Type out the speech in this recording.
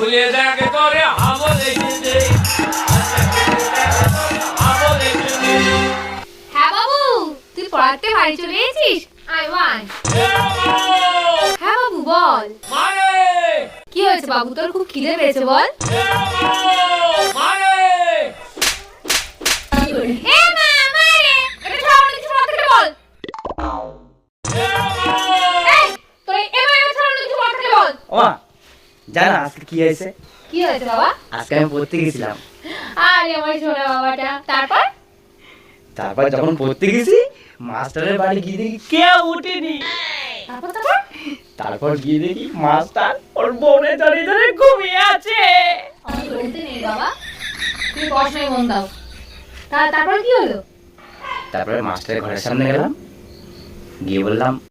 খুলে দেখে করে হাবো দেখে হ্যাঁ বাবু, তুই পড়াতে বাড়ি চলে এসেছিস? I one. হ্যাঁ বাবু বল। কি হয়েছে বাবু, তোর খুব খিদে পেয়েছে বল। এ মা, মারে। এটা ছাড়া অন্য কিছু বলতে বল। এই, তোর এ মা, এটা ছাড়া অন্য কিছু বলতে বল। ও জানো আজকে কি হয়েছে? কি হয়েছে বাবা? আজকে আমি পড়তে গেছিলাম। আরে আমার সোনা বাবাটা। তারপর যখন পড়তে গেছি মাস্টারের বাড়ি গিয়ে দেখি কেউ উঠেনি। তারপর গিয়ে দেখি মাস্টার ওর বোনে ধরে ধরে ঘুমিয়ে আছে। আমি বলতে নেই বাবা, তুমি পড়াশোনায় মন দাও। তারপর কি হলো? তারপরে মাস্টারের ঘরের সামনে গেলাম, গিয়ে বললাম